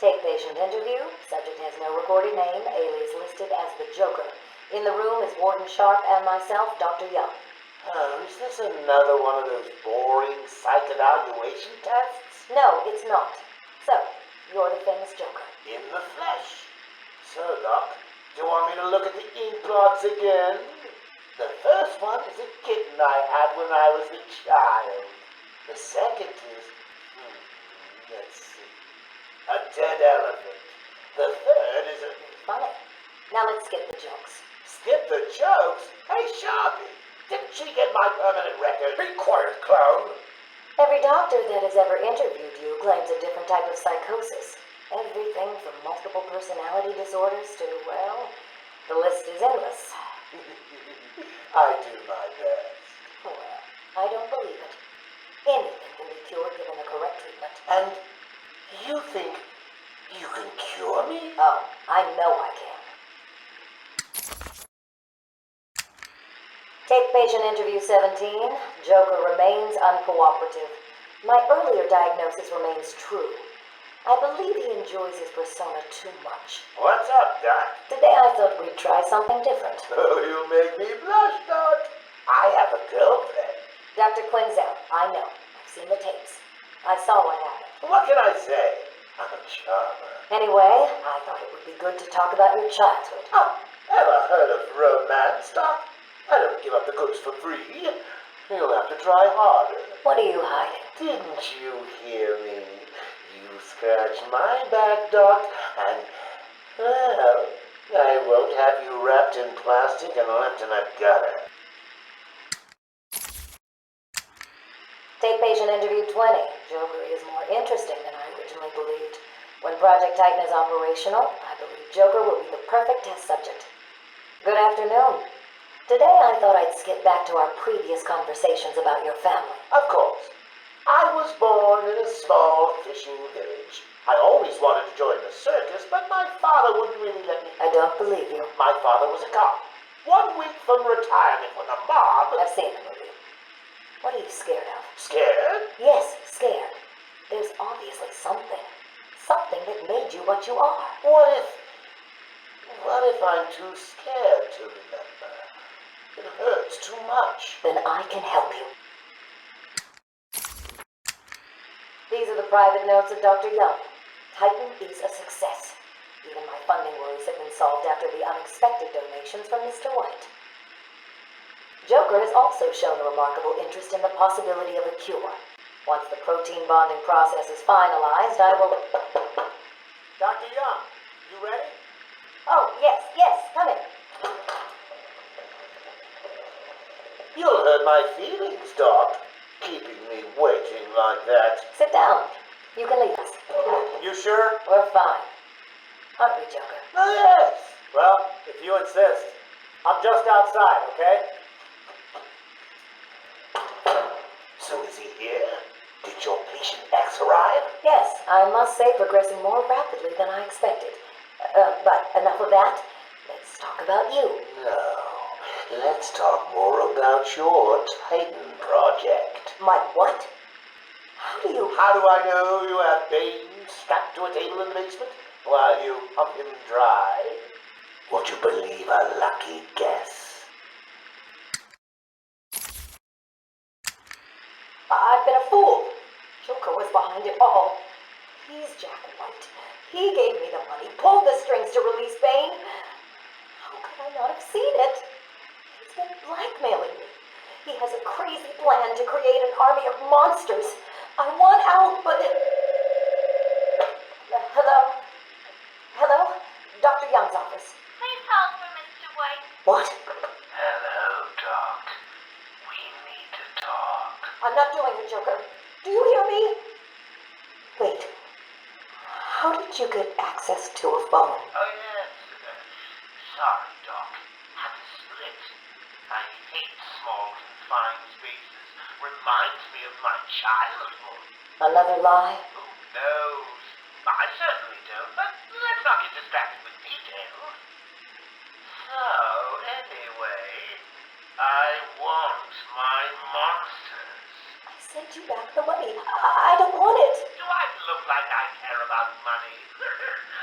Take patient interview. Subject has no recorded name. Alias listed as the Joker. In the room is Warden Sharp and myself, Dr. Young. Oh, is this another one of those boring psych evaluation tests? No, it's not. So, you're the famous Joker. In the flesh. So, Doc, do you want me to look at the ink blots again? The first one is a kitten I had when I was a child. The second is, let's see, a dead elephant. The third is a... Funny. Now let's skip the jokes. Skip the jokes? Hey, Sharpie, didn't she get my permanent record? Be quiet, clown. Every doctor that has ever interviewed you claims a different type of psychosis. Everything from multiple personality disorders to, well, the list is endless. I do my best. Well, I don't believe it. Anything can be cured given the correct treatment. And you think you can cure me? Oh, I know I can. Take patient interview 17. Joker remains uncooperative. My earlier diagnosis remains true. I believe he enjoys his persona too much. What's up, Doc? Today I thought we'd try something different. Oh, you make me blush, Doc. I have a girlfriend. Dr. Quinzel, I know. I've seen the tapes. I saw what happened. What can I say? I'm a charmer. Anyway, I thought it would be good to talk about your childhood. Oh, ever heard of romance, Doc? I don't give up the goods for free. You'll have to try harder. What are you hiding? Didn't you hear me? You scratch my back, Doc, and, well, I won't have you wrapped in plastic and left in a gutter. Take patient interview 20. Joker is more interesting than I originally believed. When Project Titan is operational, I believe Joker will be the perfect test subject. Good afternoon. Today I thought I'd skip back to our previous conversations about your family. Of course. I was born in a small fishing village. I always wanted to join the circus, but my father wouldn't really let me. I don't believe you. My father was a cop. 1 week from retirement when the mob... I've seen the movie. What are you scared of? Scared? Yes, scared. There's obviously something. Something that made you what you are. What if I'm too scared to remember? It hurts too much. Then I can help you. These are the private notes of Dr. Young. Titan is a success. Even my funding worries have been solved after the unexpected donations from Mr. White. Joker has also shown a remarkable interest in the possibility of a cure. Once the protein bonding process is finalized, I will... Dr. Young, you ready? Oh, yes, come in. You'll hurt my feelings, Doc, keeping me waiting like that. Sit down. You can leave us. You sure? We're fine. Aren't we, Joker? Oh, yes. Well, if you insist. I'm just outside, okay? So is he here? Did your patient X arrive? Yes, I must say progressing more rapidly than I expected. But enough of that. Let's talk about you. No. Let's talk more about your Titan project. My what? How do I know you have Bane strapped to a table in the basement while you pump him dry? Would you believe a lucky guess? I've been a fool. Joker was behind it all. He's Jack White. He gave me the money, pulled the strings to release Bane. How could I not have seen it? He's been blackmailing me. He has a crazy plan to create an army of monsters. I want out, but... Hello? Dr. Young's office. Please hold for Mr. White. What? Hello, Doc. We need to talk. I'm not doing it, Joker. Do you hear me? Wait. How did you get access to a phone? Oh, yes. Sorry, Doc. Had to split. I hate small, confined spaces. Reminds me of my childhood. Another lie? Who knows? I certainly don't, but let's not get distracted with details. So, anyway, I want my monsters. I sent you back the money. I don't want it. Do I look like I care about about money.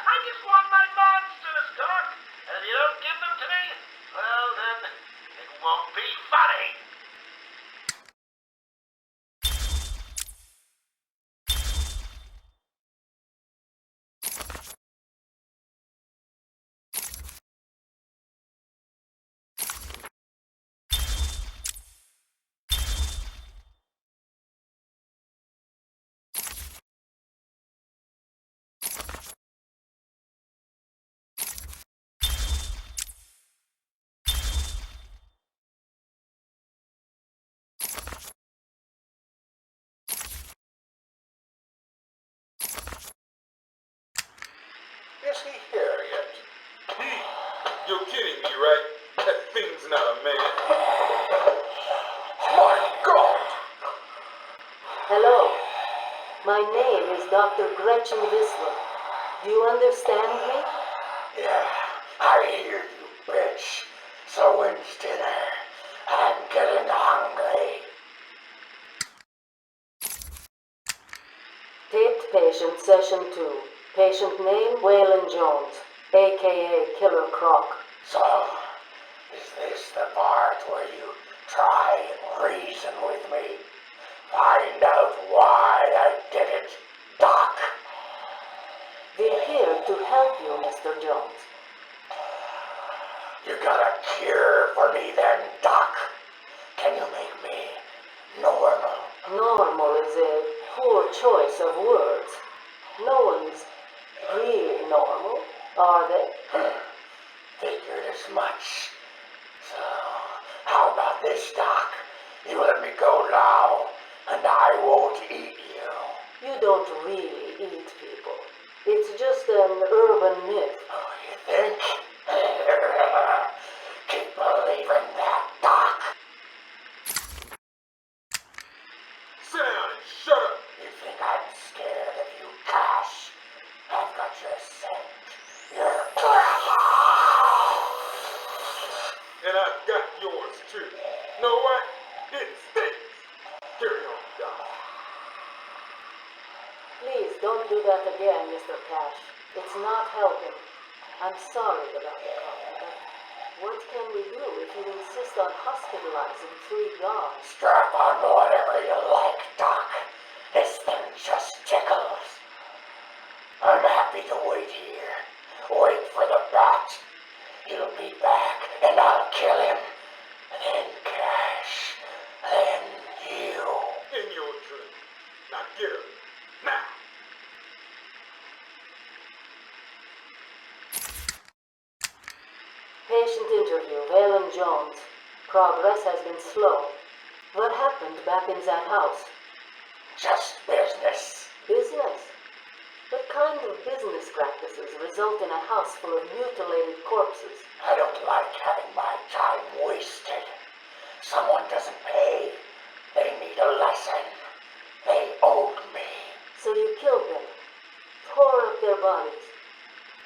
I just want my monsters, Doc. And if you don't give them to me, well, then it won't be funny. Is he here yet? You're kidding me, right? That thing's not a man. My God! Hello. My name is Dr. Gretchen Whistler. Do you understand me? Yeah, I hear you, bitch. So when's dinner? I'm getting hungry. Taped patient session 2. Patient name Waylon Jones, a.k.a. Killer Croc. So, is this the part where you try and reason with me? Find out why I did it, Doc. We're here to help you, Mr. Jones. You got a cure for me then, Doc? Can you make me normal? Normal is a poor choice of words. No one's really normal, are they? Figured as much. So, how about this, Doc? You let me go now, and I won't eat you. You don't really eat people. It's just an urban myth. Oh, you think? Keep believing that, Doc. Sit down and shut up! You think I'm scared of you, Cash? I've got your scent. You're... And I've got yours too. Know what? It stinks! Carry on, Doc. Please don't do that again, Mr. Cash. It's not helping. I'm sorry about the coffee, but what can we do if you insist on hospitalizing 3 guards? Strap on whatever you like, Doc. This thing just tickles. I'm happy to wait here. Wait for the bat. He'll be back, and I'll kill him. Then Cash. Then you. In your dream. Now get up. Now! Patient interview, Waylon Jones. Progress has been slow. What happened back in that house? Just business. Business? What kind of business practices result in a house full of mutilated corpses? I don't like having my time wasted. Someone doesn't pay. They need a lesson. They owed me. So you killed them, tore up their bodies.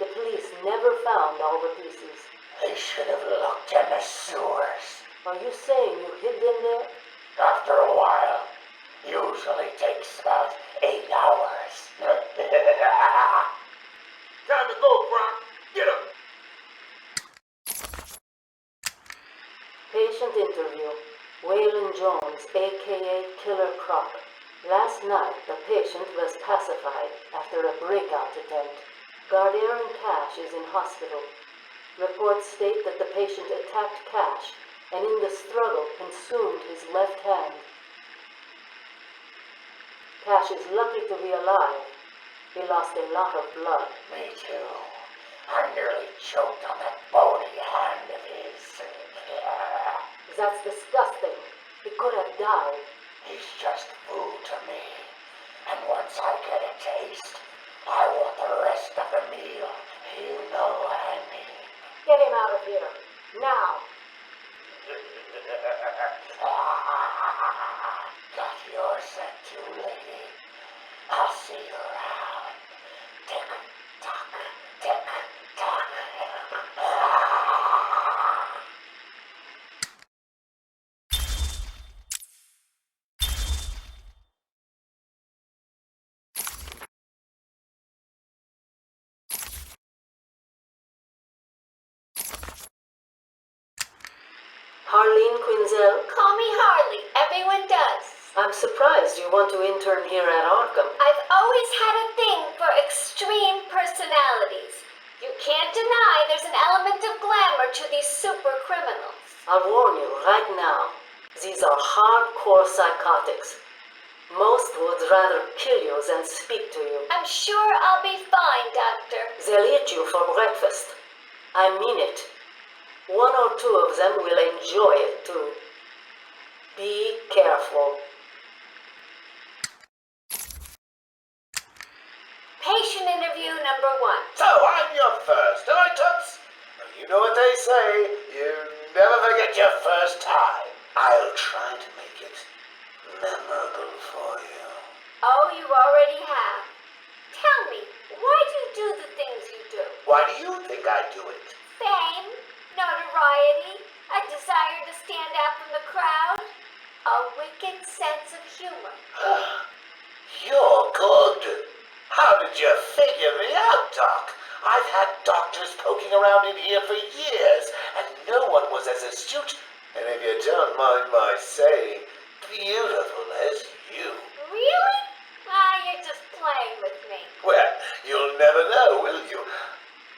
The police never found all the pieces. They should have looked in the sewers. Are you saying you hid them there? After a while. Usually takes about 8 hours. Time to go, Croc. Get up! Patient interview. Waylon Jones, a.k.a. Killer Croc. Last night, the patient was pacified after a breakout attempt. Guard Aaron Cash is in hospital. Reports state that the patient attacked Cash and in the struggle consumed his left hand. Cash is lucky to be alive. He lost a lot of blood. Me too. I nearly choked on that bony hand of his. That's disgusting. He could have died. He's just food to me. And once I get a taste, I want the rest of the meal. You know what I mean. Get him out of here. Now. Got your scent too, lady. I'll see you around. Tick tock, tick tock. Quinzel. Call me Harley. Everyone does. I'm surprised you want to intern here at Arkham. I've always had a thing for extreme personalities. You can't deny there's an element of glamour to these super criminals. I'll warn you right now. These are hardcore psychotics. Most would rather kill you than speak to you. I'm sure I'll be fine, Doctor. They'll eat you for breakfast. I mean it. One or two of them will enjoy it too. Be careful. Patient interview number 1. So I'm your first, am I, Toots? You know what they say, you never forget your first time. I'll try to make it memorable for you. Oh, you already have. Tell me, why do you do the things you do? Why do you think I do it? Fame, notoriety, a desire to stand out from the crowd, a wicked sense of humor. You're good. How did you figure me out, Doc? I've had doctors poking around in here for years, and no one was as astute, and if you don't mind my saying, beautiful as you. Really? You're just playing with me. Well, you'll never know, will you?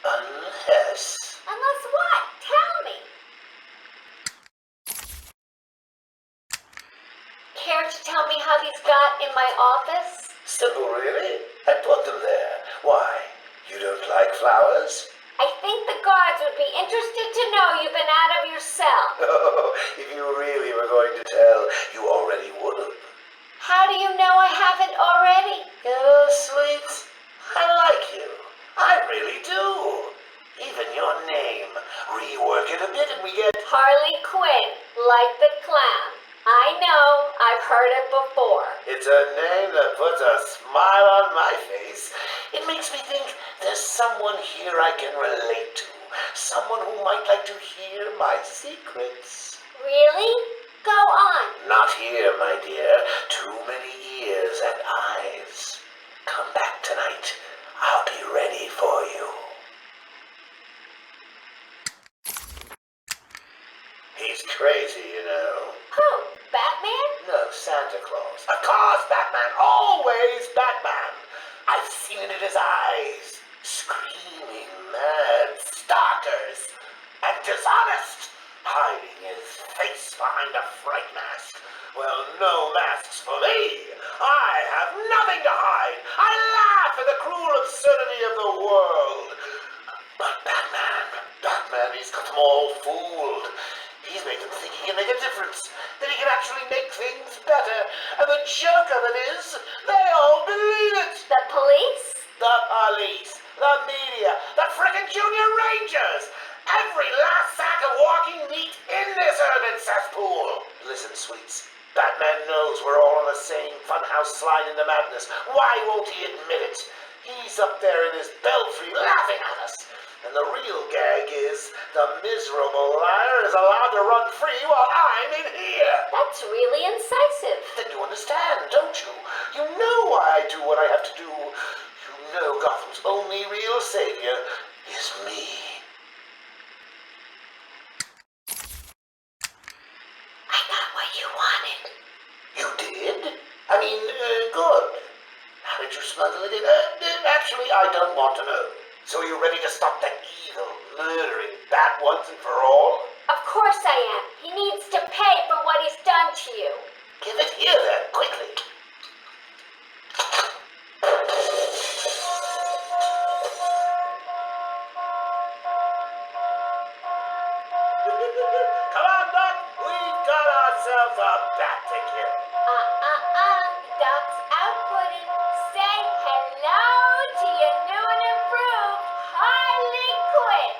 Unless... Unless what? Tell me. Care to tell me how these got in my office? Simple, really? I put them there. Why? You don't like flowers? I think the guards would be interested to know you've been out of your cell. Oh, if you really were going to tell, you already would have. How do you know I haven't already? Oh, sweet, I like you. I really do. Even your name. Rework it a bit and we get... Harley Quinn, like the clown. I know, I've heard it before. It's a name that puts a smile on my face. It makes me think there's someone here I can relate to. Someone who might like to hear my secrets. Really? Go on. Not here, my dear. Too many ears and eyes. Come back tonight. I'll be ready for you. He's crazy, you know. Who? Batman? No, Santa Claus. Of course, Batman. Always Batman. I've seen it in his eyes. Screaming mad stalkers. And dishonest. Hiding his face behind a fright mask. Well, no masks for me. I have nothing to hide. I laugh at the cruel absurdity of the world. But Batman, he's got them all fooled. He's made them think he can make a difference, that he can actually make things better. And the joke of it is, they all believe it. The police? The police, the media, the frickin' junior rangers. Every last sack of walking meat in this urban cesspool. Listen, sweets. Batman knows we're all on the same funhouse slide into madness. Why won't he admit it? He's up there in his belfry laughing at us. And the real gag is the miserable liar is allowed to run free while I'm in here. That's really incisive. Then you understand, don't you? You know why I do what I have to do. You know Gotham's only real savior is me. I got what you wanted. You did? I mean, good. How did you smuggle it in? Actually, I don't want to know. So are you ready to stop that evil, murdering bat once and for all? Of course I am. He needs to pay for what he's done to you. Give it here then, quickly. Come on, Doc. We've got ourselves a bat to kill. Doc's outputting. Say hello to your new and improved Harley Quinn.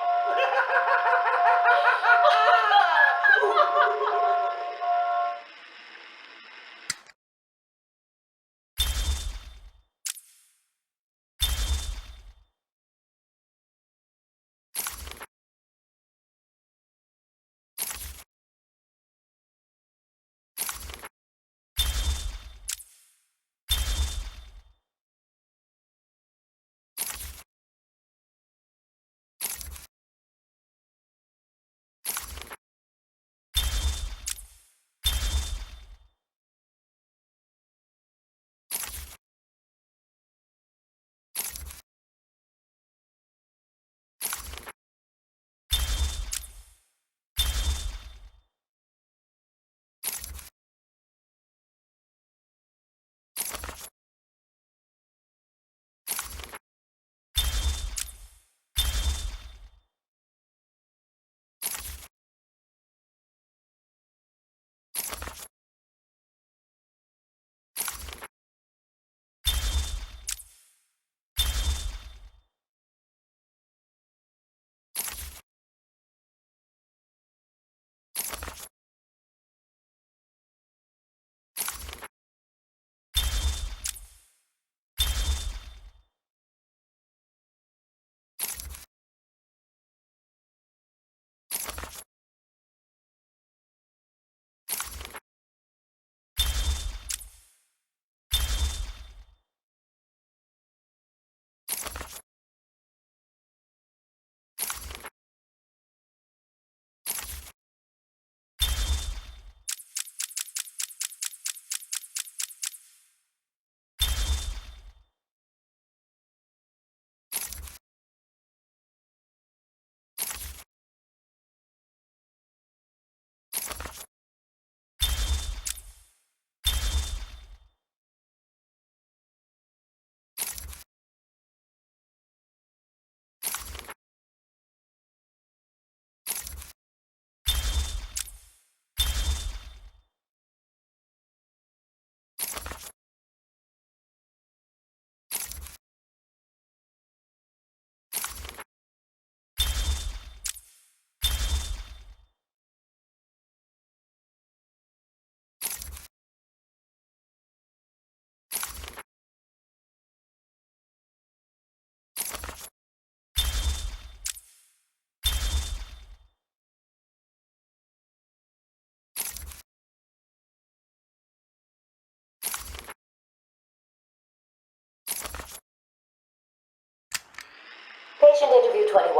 Patient interview 21.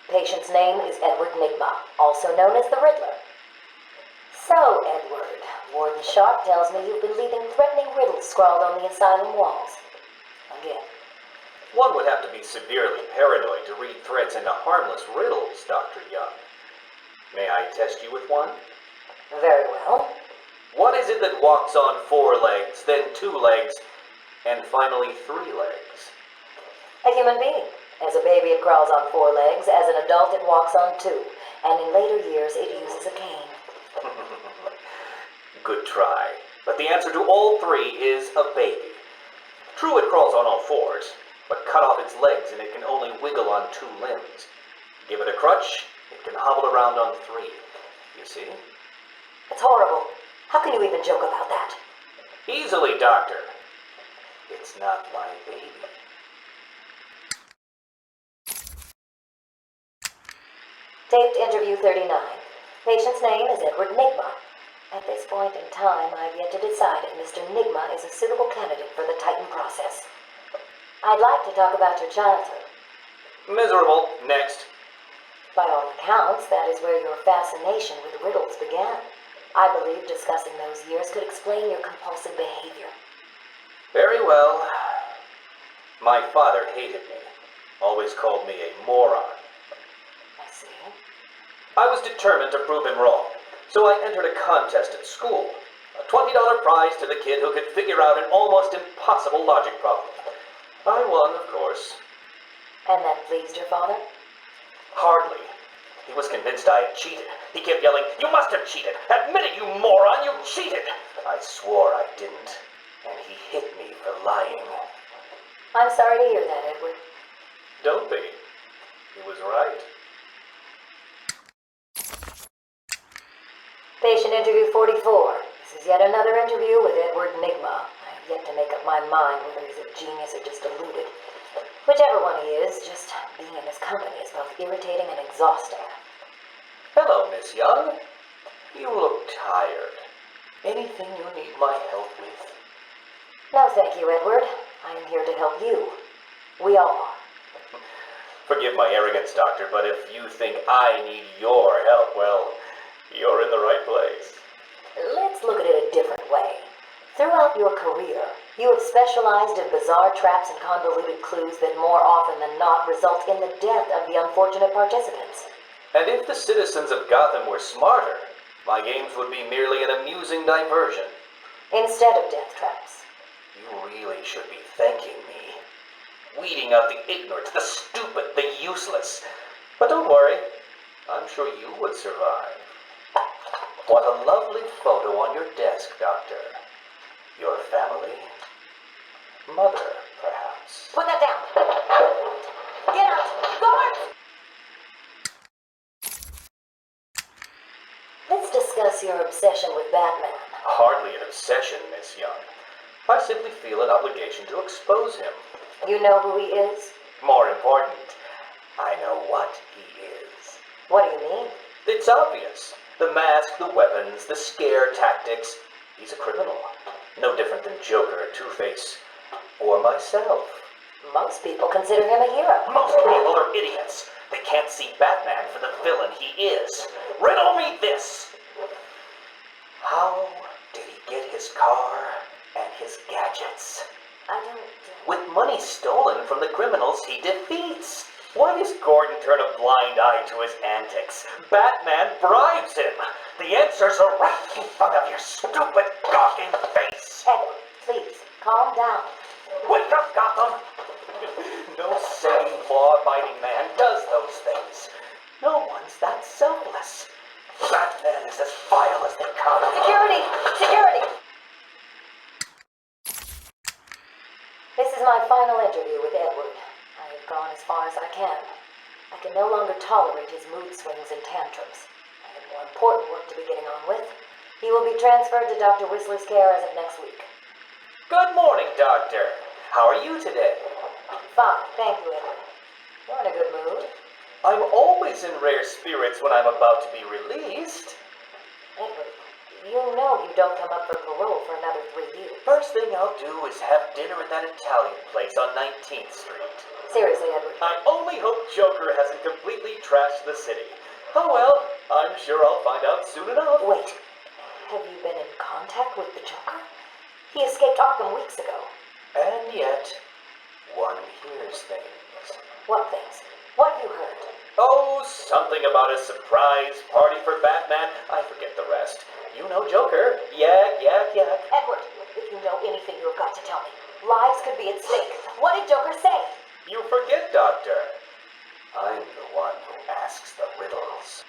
Patient's name is Edward Nigma, also known as the Riddler. So, Edward, Warden Sharp tells me you've been leaving threatening riddles scrawled on the asylum walls. Again. One would have to be severely paranoid to read threats into harmless riddles, Dr. Young. May I test you with one? Very well. What is it that walks on 4 legs, then 2 legs, and finally 3 legs? A human being. As a baby, it crawls on 4 legs. As an adult, it walks on 2. And in later years, it uses a cane. Good try. But the answer to all 3 is a baby. True, it crawls on all 4s, but cut off its legs and it can only wiggle on 2 limbs. Give it a crutch, it can hobble around on 3. You see? It's horrible. How can you even joke about that? Easily, Doctor. It's not my baby. Taped interview 39. Patient's name is Edward Nigma. At this point in time, I've yet to decide if Mr. Nigma is a suitable candidate for the Titan process. I'd like to talk about your childhood. Miserable. Next. By all accounts, that is where your fascination with riddles began. I believe discussing those years could explain your compulsive behavior. Very well. My father hated me. Always called me a moron. I see. I was determined to prove him wrong, so I entered a contest at school. A $20 prize to the kid who could figure out an almost impossible logic problem. I won, of course. And that pleased your father? Hardly. He was convinced I had cheated. He kept yelling, "You must have cheated! Admit it, you moron! You cheated!" I swore I didn't, and he hit me for lying. I'm sorry to hear that, Edward. Don't be. He was right. Patient interview 44. This is yet another interview with Edward Nigma. I have yet to make up my mind whether he's a genius or just deluded. Whichever one he is, just being in his company is both irritating and exhausting. Hello, Miss Young. You look tired. Anything you need my help with? No, thank you, Edward. I am here to help you. We all are. Forgive my arrogance, Doctor, but if you think I need your help, well, you're in the right place. Let's look at it a different way. Throughout your career, you have specialized in bizarre traps and convoluted clues that more often than not result in the death of the unfortunate participants. And if the citizens of Gotham were smarter, my games would be merely an amusing diversion. Instead of death traps. You really should be thanking me. Weeding out the ignorant, the stupid, the useless. But don't worry, I'm sure you would survive. What a lovely photo on your desk, Doctor. Your family? Mother, perhaps. Put that down. Get out! Guards! Let's discuss your obsession with Batman. Hardly an obsession, Miss Young. I simply feel an obligation to expose him. You know who he is? More important, I know what he is. What do you mean? It's obvious. The mask, the weapons, the scare tactics. He's a criminal. No different than Joker, Two-Face, or myself. Most people consider him a hero. Most people are idiots. They can't see Batman for the villain he is. Riddle me this! How did he get his car and his gadgets? I don't... With money stolen from the criminals he defeats. Why does Gordon turn a blind eye to his antics? Batman bribes him. The answers are right in front of your stupid, gawking face. Edward, please, calm down. Wake up, Gotham! No sane, law-abiding man does those things. No one's that selfless. Batman is as vile as they come. Security! Security! This is my final interview with Edward. I have gone as far as I can. I can no longer tolerate his mood swings and tantrums. I have more important work to be getting on with. He will be transferred to Dr. Whistler's care as of next week. Good morning, Doctor. How are you today? Fine, thank you, Edward. You're in a good mood. I'm always in rare spirits when I'm about to be released. Edward, you know you don't come up for parole for another 3 years. First thing I'll do is have dinner at that Italian place on 19th Street. Seriously, Edward. I only hope Joker hasn't completely trashed the city. Oh well, I'm sure I'll find out soon enough. Wait, have you been in contact with the Joker? He escaped Arkham weeks ago. And yet, one hears things. What things? What have you heard? Oh, something about a surprise party for Batman. I forget the rest. You know Joker. Yak, yak, yak. Edward, if you know anything, you've got to tell me. Lives could be at stake. What did Joker say? You forget, Doctor. I'm the one who asks the riddles.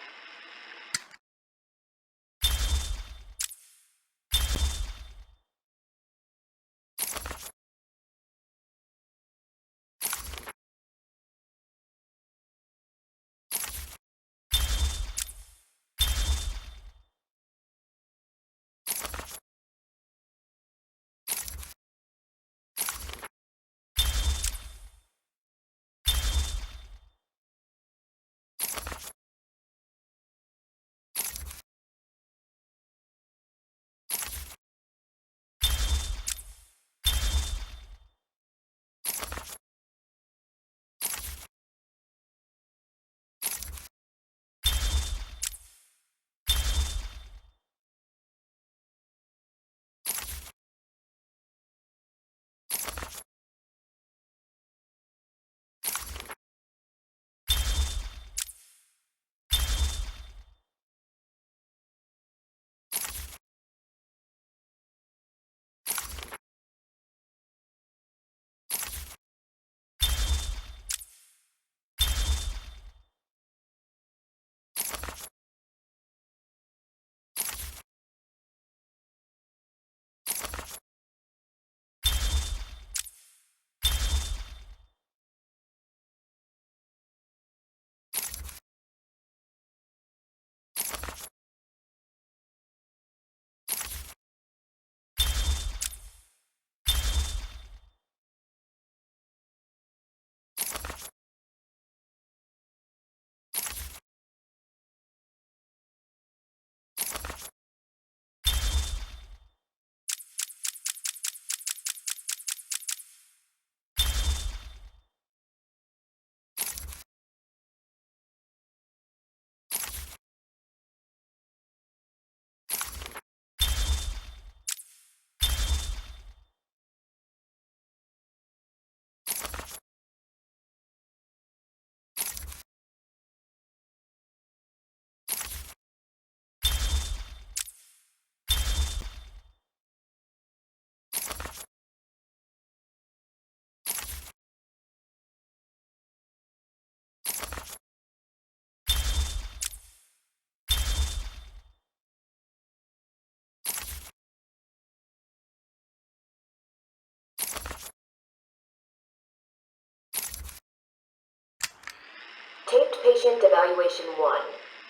Taped patient evaluation 1.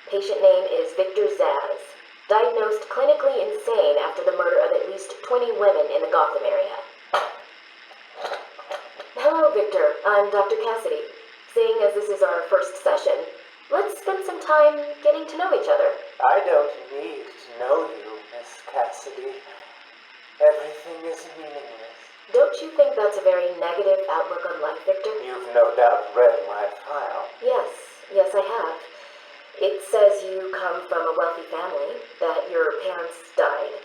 Patient name is Victor Zaz. Diagnosed clinically insane after the murder of at least 20 women in the Gotham area. Hello, Victor. I'm Dr. Cassidy. Seeing as this is our first session, let's spend some time getting to know each other. I don't need to know you, Miss Cassidy. Everything is meaningless. Don't you think that's a very negative outlook on life, Victor? You've no doubt read my file. Yes, I have. It says you come from a wealthy family, that your parents died,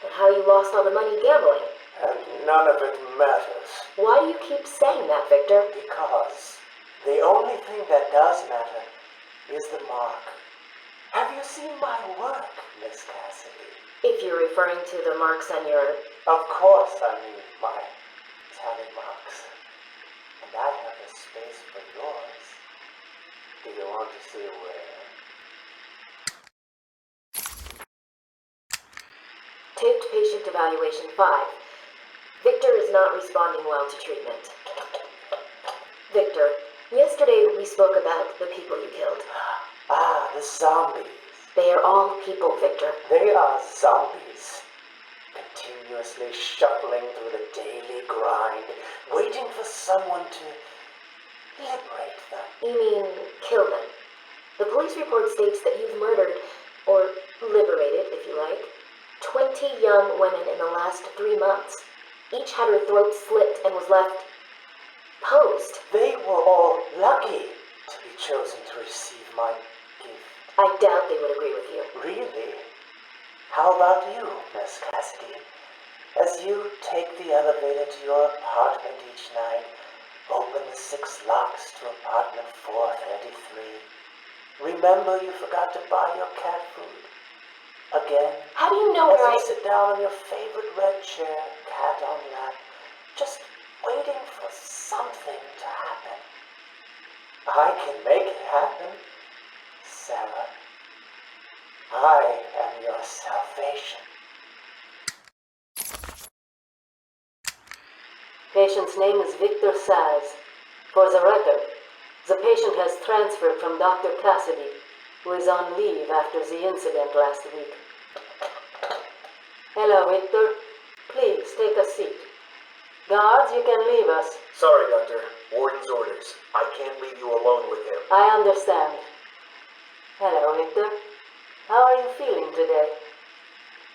and how you lost all the money gambling. And none of it matters. Why do you keep saying that, Victor? Because the only thing that does matter is the mark. Have you seen my work, Miss Cassidy? If you're referring to the marks on your... Of course I mean my tally marks. And I have a space for yours. Do you want to see where? Taped patient evaluation 5. Victor is not responding well to treatment. Victor, yesterday we spoke about the people you killed. Ah, the zombies. They are all people, Victor. They are zombies. Continuously shuffling through the daily grind, waiting for someone to liberate them. You mean kill them? The police report states that you've murdered, or liberated, if you like, 20 young women in the last 3 months. Each had her throat slit and was left posed. They were all lucky to be chosen to receive my gift. I doubt they would agree with you. Really? How about you, Miss Cassidy? As you take the elevator to your apartment each night, open the 6 locks to apartment 433. Remember you forgot to buy your cat food. Again, How do you know as where you sit down on your favorite red chair, cat on lap, just waiting for something to happen. I can make it happen, Sarah. I am your salvation. Patient's name is Victor Saz. For the record, the patient has transferred from Dr. Cassidy, who is on leave after the incident last week. Hello, Victor. Please take a seat. Guards, you can leave us. Sorry, Doctor. Warden's orders. I can't leave you alone with him. I understand. Hello, Victor. How are you feeling today?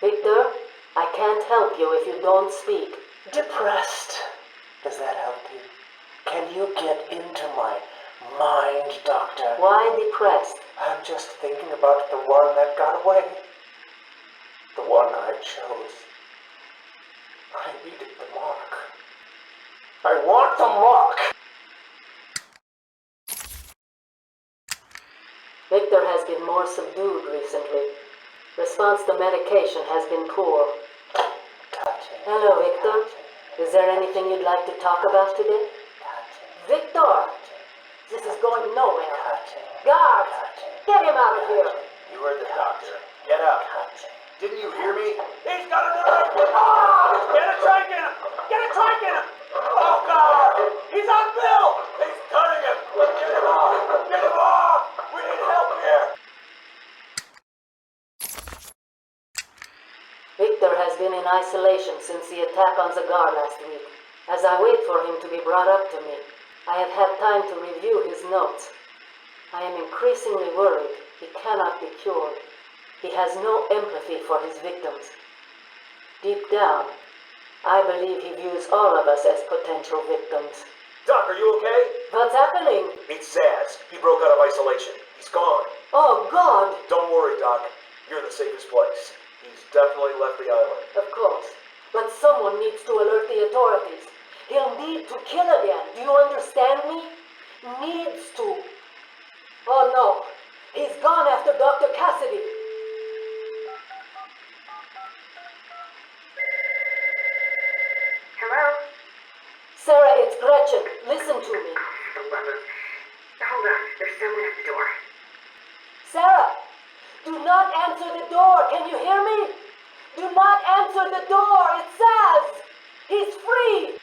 Victor, I can't help you if you don't speak. Depressed. Does that help you? Can you get into my mind, Doctor? Why depressed? I'm just thinking about the one that got away. The one I chose. I needed the mark. I want the mark! Victor has been more subdued recently. Response to medication has been poor. Cutting. Hello, Victor. Is there anything you'd like to talk about today? Victor! This is going nowhere. Guards! Get him out of here! You heard the doctor. Get up. Didn't you hear me? He's got a knife! Ah! Get a trike in him! Get a trike in him! Oh, God! He's on Bill! He's cutting him! Get him off! Get him off! We need help here! Victor has been in isolation since the attack on the guard last week. As I wait for him to be brought up to me, I have had time to review his notes. I am increasingly worried he cannot be cured. He has no empathy for his victims. Deep down, I believe he views all of us as potential victims. Doc, are you okay? What's happening? It's Zaz. He broke out of isolation. He's gone. Oh, God! Don't worry, Doc. You're in the safest place. He's definitely left the island. Of course. But someone needs to alert the authorities. He'll need to kill again. Do you understand me? Needs to. Oh, no. He's gone after Dr. Cassidy. Hello? Sarah, it's Gretchen. Listen to me. For the love of... Hold on. There's someone at the door. Sarah, do not answer the door. Can you hear me? Do not answer the door. It says he's free.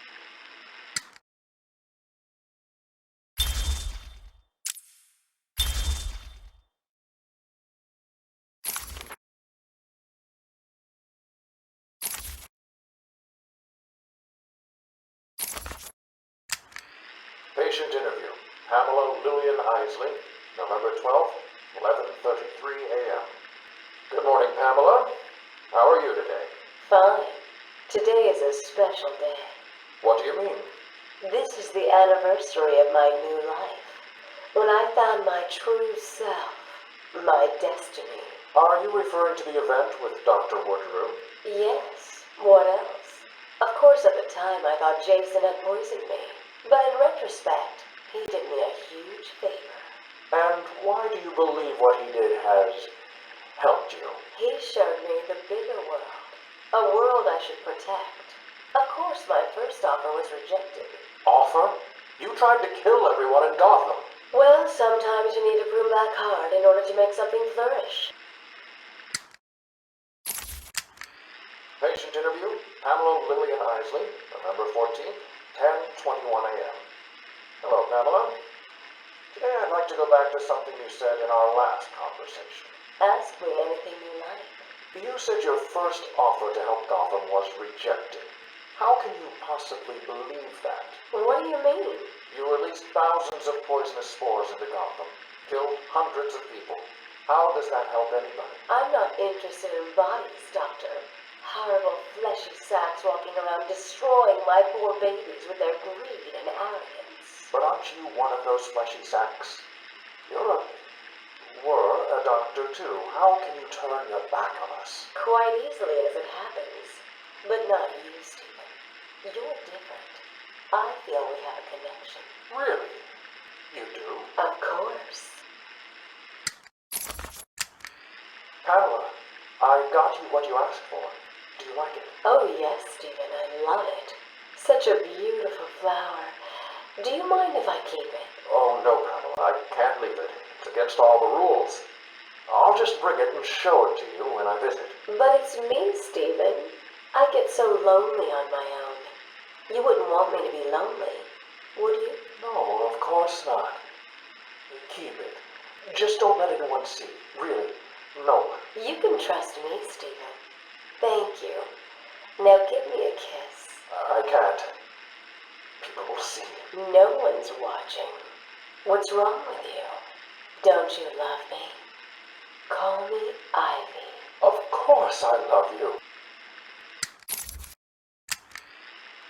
Patient interview. Pamela Lillian Isley, November 12th, 11:33 a.m. Good morning, Pamela. How are you today? Fine. Today is a special day. What do you mean? This is the anniversary of my new life. When I found my true self, my destiny. Are you referring to the event with Dr. Woodrow? Yes. What else? Of course, at the time, I thought Jason had poisoned me. But in retrospect, he did me a huge favor. And why do you believe what he did has helped you? He showed me the bigger world. A world I should protect. Of course, my first offer was rejected. Offer? You tried to kill everyone in Gotham. Well, sometimes you need to prune back hard in order to make something flourish. Patient interview. Pamela Lillian Isley, November 14th, 10:21 a.m. Hello, Pamela. Today I'd like to go back to something you said in our last conversation. Ask me anything you like. You said your first offer to help Gotham was rejected. How can you possibly believe that? Well, what do you mean? You released thousands of poisonous spores into Gotham, killed hundreds of people. How does that help anybody? I'm not interested in bodies, Doctor. Horrible fleshy sacks walking around destroying my poor babies with their greed and arrogance. But aren't you one of those fleshy sacks? Were a doctor too. How can you turn your back on us? Quite easily as it happens. But not you, Stephen. You're different. I feel we have a connection. Really? You do? Of course. Pamela, I got you what you asked for. Do you like it? Oh yes, Stephen, I love it. Such a beautiful flower. Do you mind if I keep it? Oh, no, Pamela. I can't leave it. It's against all the rules. I'll just bring it and show it to you when I visit. But it's me, Stephen. I get so lonely on my own. You wouldn't want me to be lonely, would you? No, of course not. Keep it. Just don't let anyone see. Really. No one. You can trust me, Stephen. Thank you. Now give me a kiss. I can't. People will see. No one's watching. What's wrong with you? Don't you love me? Call me Ivy. Of course I love you.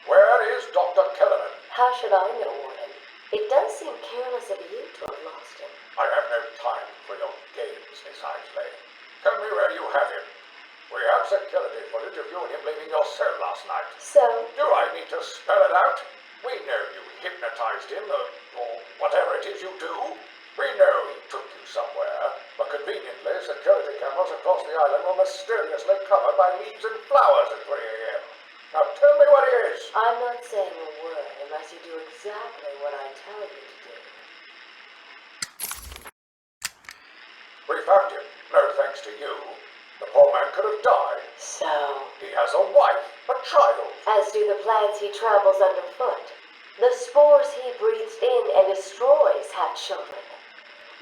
Where is Dr. Kellerman? How should I know, Warden? It does seem careless of you to have lost him. I have no time for your games, Miss Isley. Tell me where you have him. We have security footage of you and him leaving your cell last night. So, Do I need to spell it out? We know you hypnotized him, or whatever it is you do. We know he took you somewhere, but conveniently, security cameras across the island were mysteriously covered by leaves and flowers at 3 a.m. Now tell me what he is. I'm not saying a word unless you do exactly what I tell you to do. We found him, no thanks to you. The poor man could have died. So, He has a wife, a child. as do the plants he tramples underfoot. The spores he breathes in and destroys have children.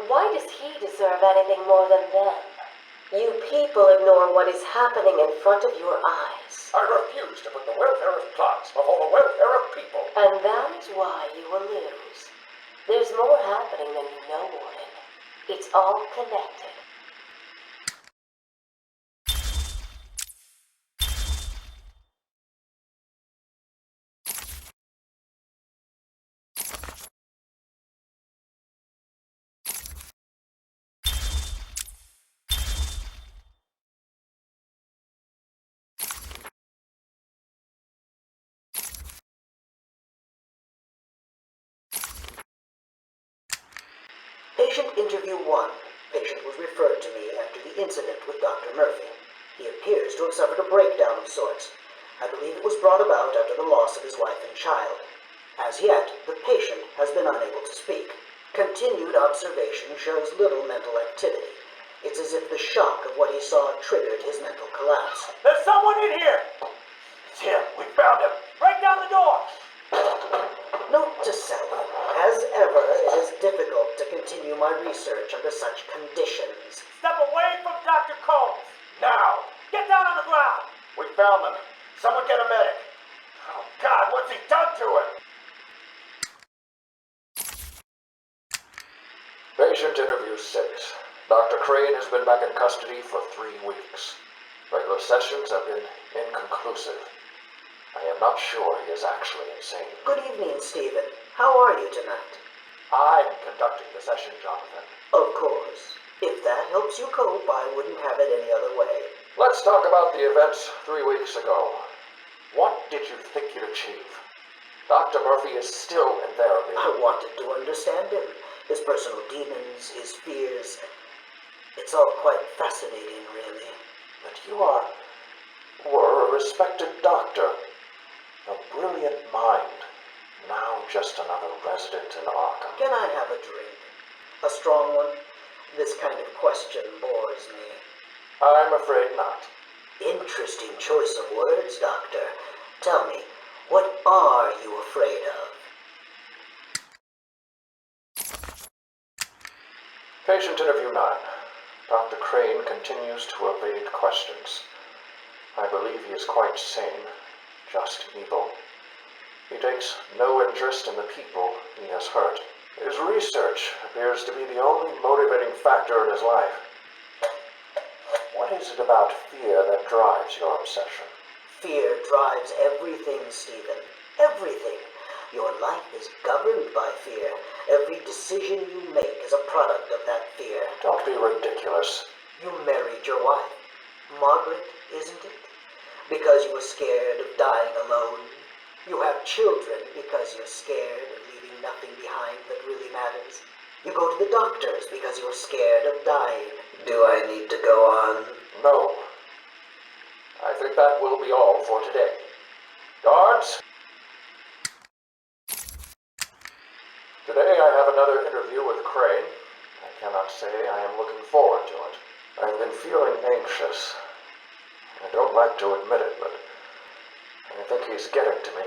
Why does he deserve anything more than them? You people ignore what is happening in front of your eyes. I refuse to put the welfare of plants before the welfare of people. And that is why you will lose. There's more happening than you know, Warden. It's all connected. Patient interview 1. Patient was referred to me after the incident with Dr. Murphy. He appears to have suffered a breakdown of sorts. I believe it was brought about after the loss of his wife and child. As yet, the patient has been unable to speak. Continued observation shows little mental activity. It's as if the shock of what he saw triggered his mental collapse. There's someone in here! It's him. We found him. Break down the door! Note to self. As ever, it is difficult to continue my research under such conditions. Step away from Dr. Combs. Now! Get down on the ground! We found them. Someone get a medic. Oh, God, what's he done to him? Patient interview 6. Dr. Crane has been back in custody for 3 weeks. Regular sessions have been inconclusive. I am not sure he is actually insane. Good evening, Stephen. How are you tonight? I'm conducting the session, Jonathan. Of course. If that helps you cope, I wouldn't have it any other way. Let's talk about the events 3 weeks ago. What did you think you'd achieve? Dr. Murphy is still in therapy. I wanted to understand him. His personal demons, his fears. It's all quite fascinating, really. But you were a respected doctor. A brilliant mind. Now just another resident in Arkham. Can I have a drink? A strong one? This kind of question bores me. I'm afraid not. Interesting choice of words, Doctor. Tell me, what are you afraid of? Patient interview 9. Dr. Crane continues to evade questions. I believe he is quite sane, just evil. He takes no interest in the people he has hurt. His research appears to be the only motivating factor in his life. What is it about fear that drives your obsession? Fear drives everything, Stephen. Everything. Your life is governed by fear. Every decision you make is a product of that fear. Don't be ridiculous. You married your wife, Margaret, isn't it? Because you were scared of dying alone. You have children because you're scared of leaving nothing behind that really matters. You go to the doctors because you're scared of dying. Do I need to go on? No. I think that will be all for today. Guards? Today I have another interview with Crane. I cannot say I am looking forward to it. I've been feeling anxious. I don't like to admit it, but I think he's getting to me.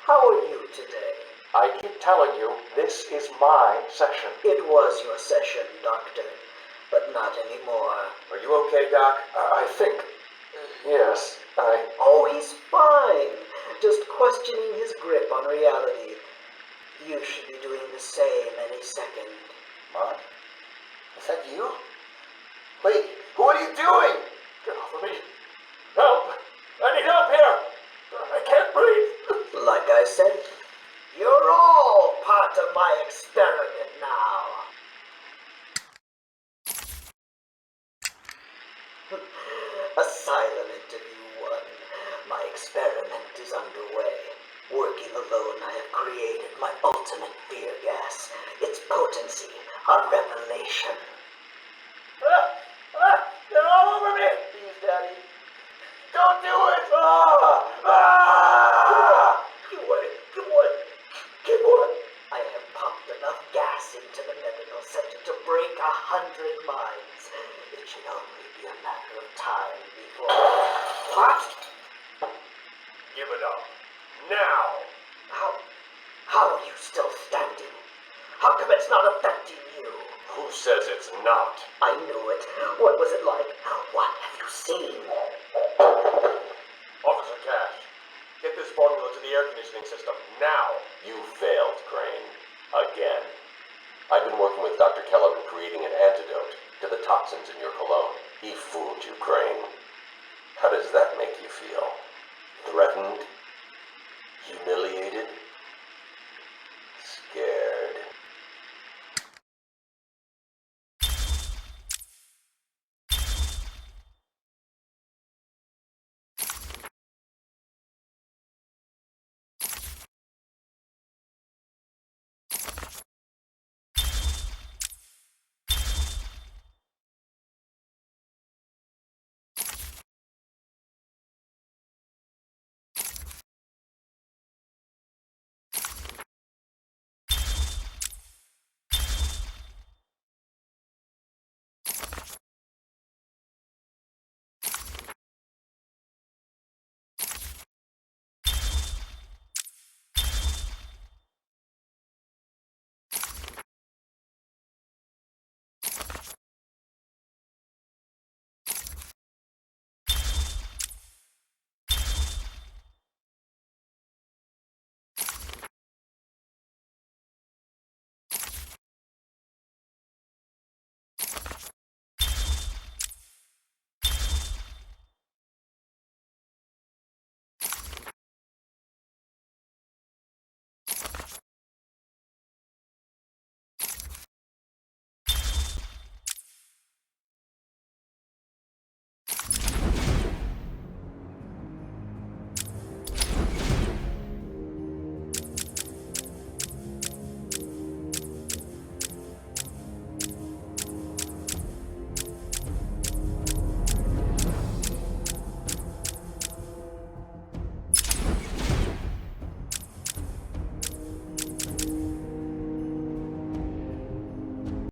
How are you today? I keep telling you, this is my session. It was your session, Doctor, but not anymore. Are you okay, Doc? I think... Yes, Oh, he's fine. Just questioning his grip on reality. You should be doing the same any second. Mom? Is that you? Wait, what are you doing? Get off of me. Help! I need help here! I can't breathe! Like I said, you're all part of my experiment now. Asylum Interview 1. My experiment is underway. Working alone, I have created my ultimate fear gas. Its potency, a revelation. They're all over me! Please, Daddy. Don't do it! Keep on. I have pumped enough gas into the medical center to break 100 minds. It should only be a matter of time before... What? Give it up. Now! How are you still standing? How come it's not affecting you? Who says it's not? I knew it. What was it like? What have you seen? Officer Cash, get this formula to the air conditioning system now. You failed, Crane. Again. I've been working with Dr. Kellogg in creating an antidote to the toxins in your cologne. He fooled you, Crane. How does that make you feel? Threatened? Humiliated?